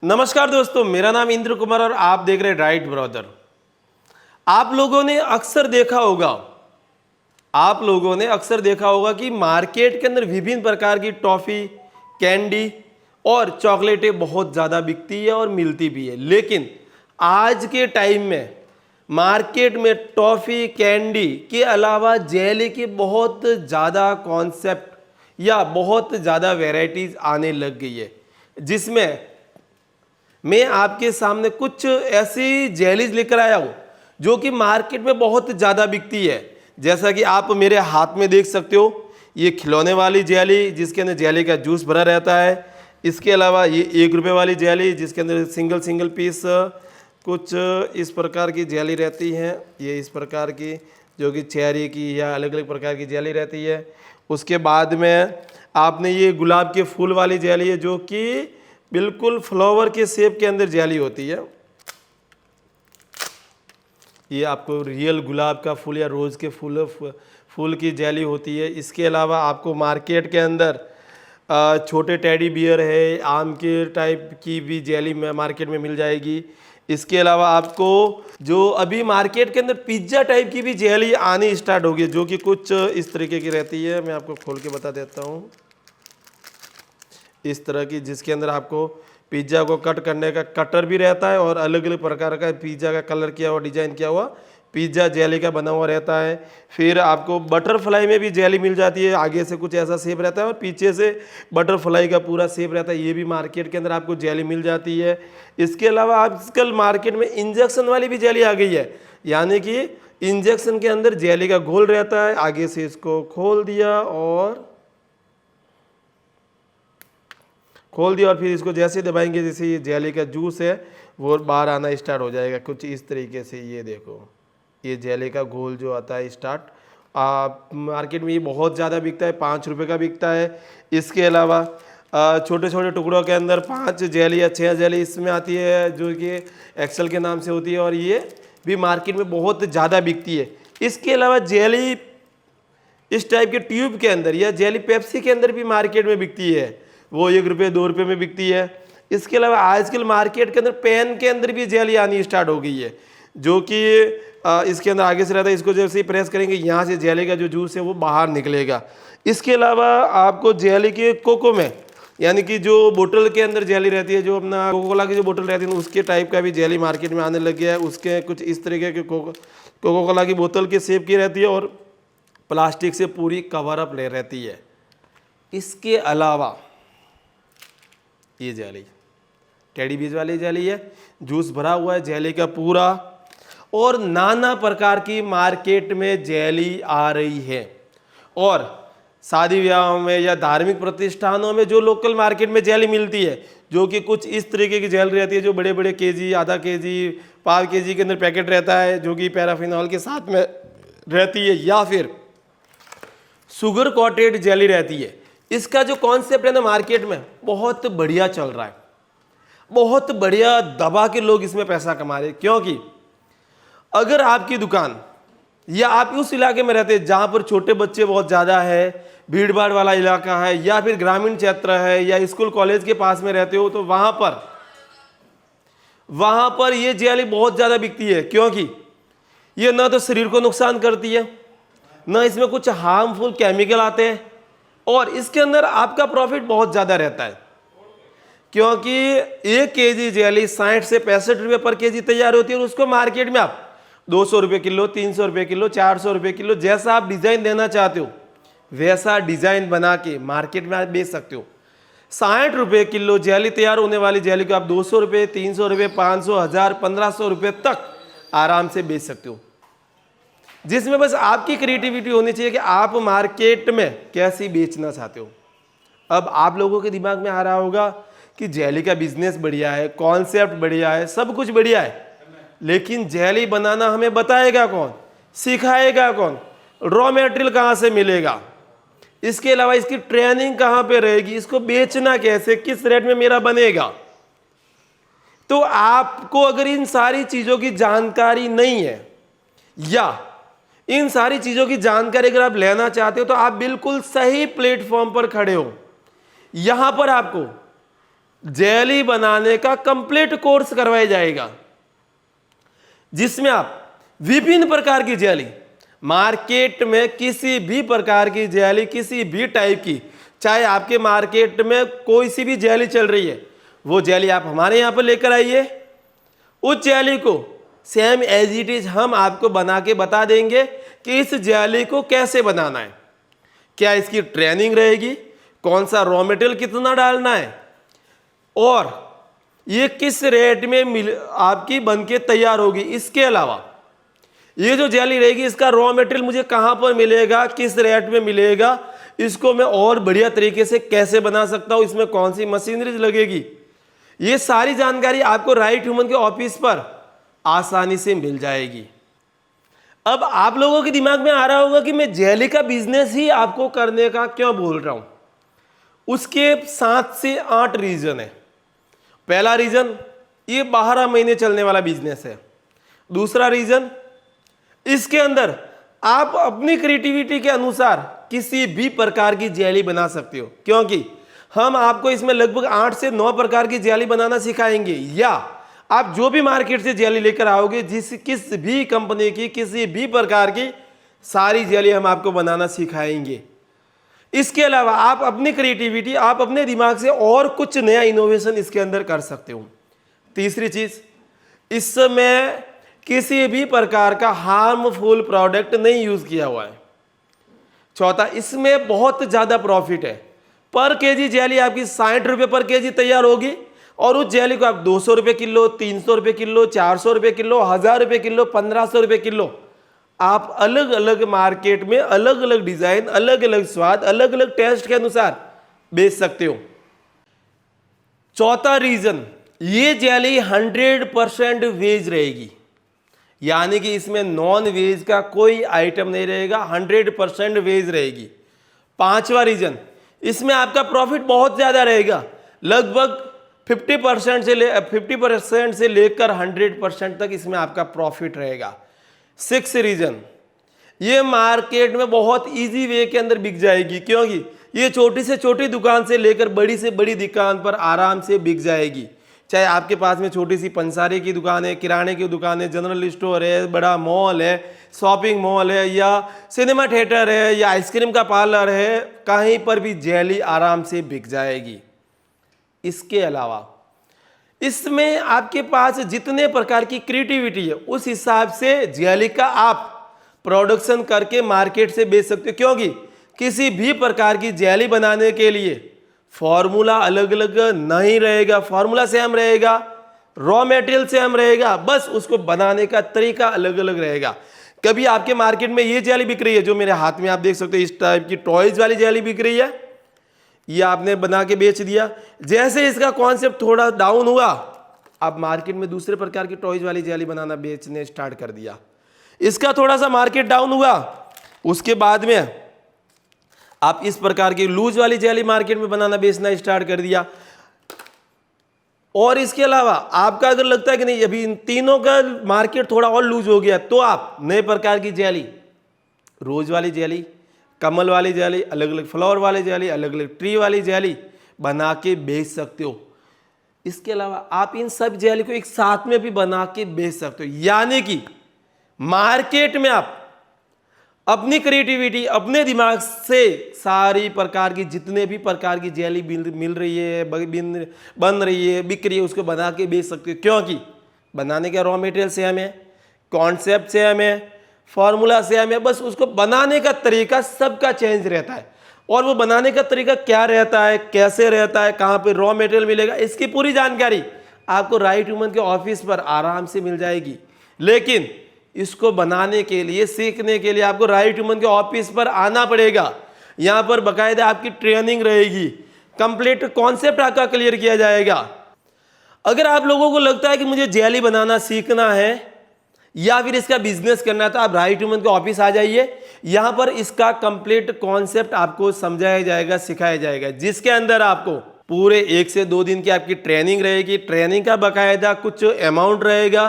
नमस्कार दोस्तों, मेरा नाम इंद्र कुमार और आप देख रहे हैं राइट ब्रदर। आप लोगों ने अक्सर देखा होगा कि मार्केट के अंदर विभिन्न प्रकार की टॉफ़ी, कैंडी और चॉकलेटें बहुत ज़्यादा बिकती है और मिलती भी है। लेकिन आज के टाइम में मार्केट में टॉफ़ी, कैंडी के अलावा जेली की बहुत ज़्यादा कॉन्सेप्ट या बहुत ज़्यादा वैरायटीज़ आने लग गई है, जिसमें मैं आपके सामने कुछ ऐसी जेलीज लेकर आया हूँ जो कि मार्केट में बहुत ज़्यादा बिकती है। जैसा कि आप मेरे हाथ में देख सकते हो, ये खिलौने वाली जेली जिसके अंदर जेली का जूस भरा रहता है। इसके अलावा ये 1 रुपये वाली जेली जिसके अंदर सिंगल पीस कुछ इस प्रकार की जेली रहती हैं। ये इस प्रकार की जो कि चेरी की या अलग अलग प्रकार की जेली रहती है। उसके बाद में आपने ये गुलाब के फूल वाली जेली है जो कि बिल्कुल फ्लावर के शेप के अंदर जेली होती है। ये आपको रियल गुलाब का फूल या रोज़ के फूल की जेली होती है। इसके अलावा आपको मार्केट के अंदर छोटे टेडी बियर है, आम के टाइप की भी जेली मार्केट में मिल जाएगी। इसके अलावा आपको जो अभी मार्केट के अंदर पिज्ज़ा टाइप की भी जेली आनी स्टार्ट होगी जो कि कुछ इस तरीके की रहती है। मैं आपको खोल के बता देता हूँ। इस तरह की जिसके अंदर आपको पिज्ज़ा को कट करने का कटर भी रहता है और अलग अलग प्रकार का पिज्ज़ा का कलर किया हुआ, डिज़ाइन किया हुआ पिज्ज़ा जेली का बना हुआ रहता है। फिर आपको बटरफ्लाई में भी जेली मिल जाती है। आगे से कुछ ऐसा शेप रहता है और पीछे से बटरफ्लाई का पूरा शेप रहता है। ये भी मार्केट के अंदर आपको जेली मिल जाती है। इसके अलावा आजकल मार्केट में इंजेक्शन वाली भी जेली आ गई है, यानी कि इंजेक्शन के अंदर जेली का घोल रहता है। आगे से इसको खोल दिया और फिर इसको जैसे दबाएंगे जैसे ये जेली का जूस है वो बाहर आना स्टार्ट हो जाएगा कुछ इस तरीके से। ये देखो, ये जेली का घोल जो आता है स्टार्ट मार्केट में ये बहुत ज़्यादा बिकता है, 5 रुपये का बिकता है। इसके अलावा छोटे छोटे टुकड़ों के अंदर 5 जेली या 6 जेली इसमें आती है जो कि एक्सेल के नाम से होती है और ये भी मार्केट में बहुत ज़्यादा बिकती है। इसके अलावा जेली इस टाइप के ट्यूब के अंदर या जेली पेप्सी के अंदर भी मार्केट में बिकती है, वो 1 रुपये 2 रुपये में बिकती है। इसके अलावा आजकल मार्केट के अंदर पेन के अंदर भी जेली आनी स्टार्ट हो गई है जो कि इसके अंदर आगे से रहता है। इसको जैसे ही प्रेस करेंगे यहाँ से जेली का जो जूस है वो बाहर निकलेगा। इसके अलावा आपको जेली के कोको में, यानी कि जो बोतल के अंदर जेली रहती है, जो अपना कोको कोला की जो बोतल रहती है उसके टाइप का भी जेली मार्केट में आने लग गया है। उसके कुछ इस तरीके के कोको कोला की बोतल के शेप की रहती है और प्लास्टिक से पूरी कवर अप ले रहती है। इसके अलावा ये जेली टेडी बीज वाली जेली है, जूस भरा हुआ है जेली का पूरा, और नाना प्रकार की मार्केट में जेली आ रही है। और शादी ब्याह में या धार्मिक प्रतिष्ठानों में जो लोकल मार्केट में जेली मिलती है जो कि कुछ इस तरीके की जेली रहती है जो बड़े बड़े केजी, आधा केजी, पाव केजी के अंदर पैकेट रहता है जो कि पैराफिनॉल के साथ में रहती है, या फिर शुगर कोटेड जेली रहती है। इसका जो कॉन्सेप्ट है ना मार्केट में बहुत बढ़िया चल रहा है, बहुत बढ़िया दबा के लोग इसमें पैसा कमा रहे हैं। क्योंकि अगर आपकी दुकान या आप उस इलाके में रहते हैं जहां पर छोटे बच्चे बहुत ज़्यादा है, भीड़ भाड़ वाला इलाका है, या फिर ग्रामीण क्षेत्र है, या स्कूल कॉलेज के पास में रहते हो, तो वहां पर ये जेली बहुत ज़्यादा बिकती है। क्योंकि ये ना तो शरीर को नुकसान करती है, ना इसमें कुछ हार्मफुल केमिकल आते हैं, और इसके अंदर आपका प्रॉफिट बहुत ज़्यादा रहता है। क्योंकि 1 केजी जेली 60 से 65 रुपये पर केजी तैयार होती है और उसको मार्केट में आप 200 रुपये किलो, 300 रुपये किलो, 400 रुपये किलो, जैसा आप डिज़ाइन देना चाहते हो वैसा डिज़ाइन बना के मार्केट में आप बेच सकते हो। 60 रुपये किलो जेली तैयार होने वाली जेली को आप 200 रुपये, 300 रुपये, 500, 1000, 1500 रुपये तक आराम से बेच सकते हो, जिसमें बस आपकी क्रिएटिविटी होनी चाहिए कि आप मार्केट में कैसी बेचना चाहते हो। अब आप लोगों के दिमाग में आ रहा होगा कि जेली का बिजनेस बढ़िया है, कॉन्सेप्ट बढ़िया है, सब कुछ बढ़िया है, लेकिन जेली बनाना हमें बताएगा कौन, सिखाएगा कौन, रॉ मटेरियल कहाँ से मिलेगा, इसके अलावा इसकी ट्रेनिंग कहाँ पे रहेगी, इसको बेचना कैसे, किस रेट में मेरा बनेगा। तो आपको अगर इन सारी चीज़ों की जानकारी नहीं है या इन सारी चीज़ों की जानकारी अगर आप लेना चाहते हो तो आप बिल्कुल सही प्लेटफॉर्म पर खड़े हो। यहां पर आपको जेली बनाने का कंप्लीट कोर्स करवाया जाएगा, जिसमें आप विभिन्न प्रकार की जेली, मार्केट में किसी भी प्रकार की जेली, किसी भी टाइप की, चाहे आपके मार्केट में कोई सी भी जेली चल रही है, वो जेली आप हमारे यहाँ पर लेकर आइए। उस जेली को सेम एज इट इज हम आपको बना के बता देंगे कि इस जेली को कैसे बनाना है, क्या इसकी ट्रेनिंग रहेगी, कौन सा रॉ मटेरियल कितना डालना है, और ये किस रेट में आपकी बनके तैयार होगी। इसके अलावा ये जो जेली रहेगी, इसका रॉ मटेरियल मुझे कहाँ पर मिलेगा, किस रेट में मिलेगा, इसको मैं और बढ़िया तरीके से कैसे बना सकता हूँ, इसमें कौन सी मशीनरी लगेगी, ये सारी जानकारी आपको राइट ह्यूमन के ऑफिस पर आसानी से मिल जाएगी। अब आप लोगों के दिमाग में आ रहा होगा कि मैं जेली का बिजनेस ही आपको करने का क्यों बोल रहा हूं। उसके 7 से 8 रीजन है। पहला रीजन, ये 12 महीने चलने वाला बिजनेस है। दूसरा रीजन, इसके अंदर आप अपनी क्रिएटिविटी के अनुसार किसी भी प्रकार की जेली बना सकते हो, क्योंकि हम आपको इसमें लगभग 8 से 9 प्रकार की जेली बनाना सिखाएंगे, या आप जो भी मार्केट से जेली लेकर आओगे, किस भी कंपनी की किसी भी प्रकार की सारी जेली हम आपको बनाना सिखाएंगे। इसके अलावा आप अपनी क्रिएटिविटी, आप अपने दिमाग से और कुछ नया इनोवेशन इसके अंदर कर सकते हो। तीसरी चीज, इसमें किसी भी प्रकार का हार्मफुल प्रोडक्ट नहीं यूज किया हुआ है। चौथा, इसमें बहुत ज्यादा प्रॉफिट है। पर केजी जेली आपकी 60 रुपये पर केजी तैयार होगी, और उस जेली को आप 200 रुपये किलो, 300 रुपये किलो, 400 रुपये किलो, 1000 रुपये किलो, 1500 रुपये किलो, आप अलग अलग मार्केट में अलग अलग डिजाइन, अलग अलग स्वाद, अलग अलग टेस्ट के अनुसार बेच सकते हो। चौथा रीजन, ये जेली 100% वेज रहेगी, यानी कि इसमें नॉन वेज का कोई आइटम नहीं रहेगा, 100% वेज रहेगी। पांचवा रीजन, इसमें आपका प्रॉफिट बहुत ज्यादा रहेगा, लगभग 50% से लेकर 100% तक इसमें आपका प्रॉफिट रहेगा। 6 रीजन, ये मार्केट में बहुत इजी वे के अंदर बिक जाएगी, क्योंकि ये छोटी से छोटी दुकान से लेकर बड़ी से बड़ी दुकान पर आराम से बिक जाएगी। चाहे आपके पास में छोटी सी पंसारी की दुकान है, किराने की दुकान है, जनरल स्टोर है, बड़ा मॉल है, शॉपिंग मॉल है, या सिनेमा थिएटर है, या आइसक्रीम का पार्लर है, कहीं पर भी जेली आराम से बिक जाएगी। इसके अलावा इसमें आपके पास जितने प्रकार की क्रिएटिविटी है, उस हिसाब से जेली का आप प्रोडक्शन करके मार्केट से बेच सकते हो, क्योंकि किसी भी प्रकार की जेली बनाने के लिए फॉर्मूला अलग अलग नहीं रहेगा, फॉर्मूला सेम रहेगा, रॉ मटेरियल सेम रहेगा, बस उसको बनाने का तरीका अलग अलग रहेगा। कभी आपके मार्केट में ये जेली बिक रही है, जो मेरे हाथ में आप देख सकते हो, इस टाइप की टॉयज वाली जेली बिक रही है, ये आपने बना के बेच दिया। जैसे इसका कॉन्सेप्ट थोड़ा डाउन हुआ, आप मार्केट में दूसरे प्रकार की टॉयज वाली जेली बनाना बेचने स्टार्ट कर दिया। इसका थोड़ा सा मार्केट डाउन हुआ, उसके बाद में आप इस प्रकार की लूज वाली जेली मार्केट में बनाना बेचना स्टार्ट कर दिया। और इसके अलावा आपका अगर लगता है कि नहीं अभी इन तीनों का मार्केट थोड़ा और लूज हो गया, तो आप नए प्रकार की जेली, रोज वाली जेली, कमल वाली जेली, अलग अलग फ्लावर वाली जेली, अलग अलग ट्री वाली जेली बना के बेच सकते हो। इसके अलावा आप इन सब जेली को एक साथ में भी बना के बेच सकते हो, यानी कि मार्केट में आप अपनी क्रिएटिविटी, अपने दिमाग से सारी प्रकार की जितने भी प्रकार की जेली मिल रही है, बन रही है, बिक रही है, उसको बना के बेच सकते हो, क्योंकि बनाने का रॉ मटेरियल सेम है, कॉन्सेप्ट सेम है, फॉर्मूला सेम है, बस उसको बनाने का तरीका सबका चेंज रहता है। और वो बनाने का तरीका क्या रहता है, कैसे रहता है, कहाँ पे रॉ मटेरियल मिलेगा, इसकी पूरी जानकारी आपको राइट ह्यूमन के ऑफिस पर आराम से मिल जाएगी। लेकिन इसको बनाने के लिए, सीखने के लिए आपको राइट ह्यूमन के ऑफिस पर आना पड़ेगा। यहाँ पर बाकायदा आपकी ट्रेनिंग रहेगी, कंप्लीट कॉन्सेप्ट आपका क्लियर किया जाएगा। अगर आप लोगों को लगता है कि मुझे जेली बनाना सीखना है या फिर इसका बिजनेस करना है, तो आप राइट ह्यूमन के ऑफिस आ जाइए। यहाँ पर इसका कंप्लीट कॉन्सेप्ट आपको समझाया जाएगा, सिखाया जाएगा, जिसके अंदर आपको पूरे 1 से 2 दिन की आपकी ट्रेनिंग रहेगी। ट्रेनिंग का बाकायदा कुछ अमाउंट रहेगा,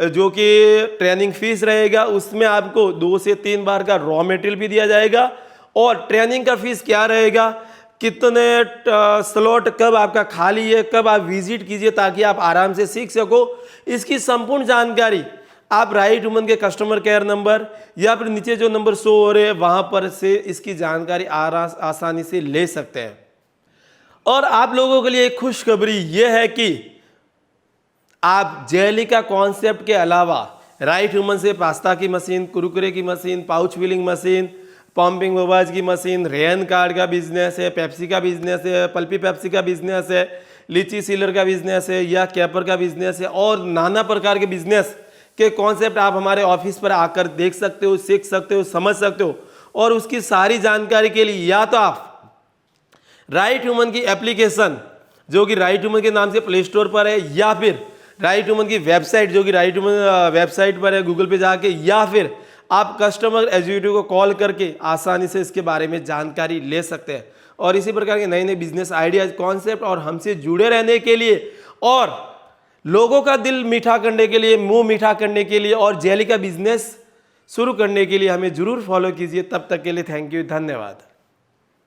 जो कि ट्रेनिंग फीस रहेगा, उसमें आपको 2 से 3 बार का रॉ मटेरियल भी दिया जाएगा। और ट्रेनिंग का फीस क्या रहेगा, कितने स्लॉट कब आपका खाली है, कब आप विजिट कीजिए ताकि आप आराम से सीख सको, इसकी संपूर्ण जानकारी आप राइट वुमन के कस्टमर केयर नंबर या फिर नीचे जो नंबर शो हो रहे हैं वहां पर से इसकी जानकारी आसानी से ले सकते हैं। और आप लोगों के लिए एक खुशखबरी यह है कि आप जेली का कॉन्सेप्ट के अलावा राइट वुमन से पास्ता की मशीन, कुरकुरे की machine, pouch filling machine, pumping mobile की मशीन, रेन कार्ड का बिजनेस है, पेप्सी का बिजनेस है, पल्पी पेप्सी का बिजनेस है, लीची सीलर का बिजनेस है या कैपर का बिजनेस है और नाना प्रकार के बिजनेस के कॉन्सेप्ट आप हमारे ऑफिस पर आकर देख सकते हो, सीख सकते हो, समझ सकते हो। और उसकी सारी जानकारी के लिए या तो आप राइट वुमन की एप्लीकेशन जो कि राइट वुमन के नाम से प्ले स्टोर पर है या फिर राइट वुमन की वेबसाइट जो कि राइट वुमन वेबसाइट पर है गूगल पे जाके, या फिर आप कस्टमर एग्जीक्यूटिव को कॉल करके आसानी से इसके बारे में जानकारी ले सकते हैं। और इसी प्रकार के नए नए बिजनेस आइडियाज, कॉन्सेप्ट और हमसे जुड़े रहने के लिए और लोगों का दिल मीठा करने के लिए, मुंह मीठा करने के लिए और जेली का बिजनेस शुरू करने के लिए हमें जरूर फॉलो कीजिए। तब तक के लिए थैंक यू, धन्यवाद।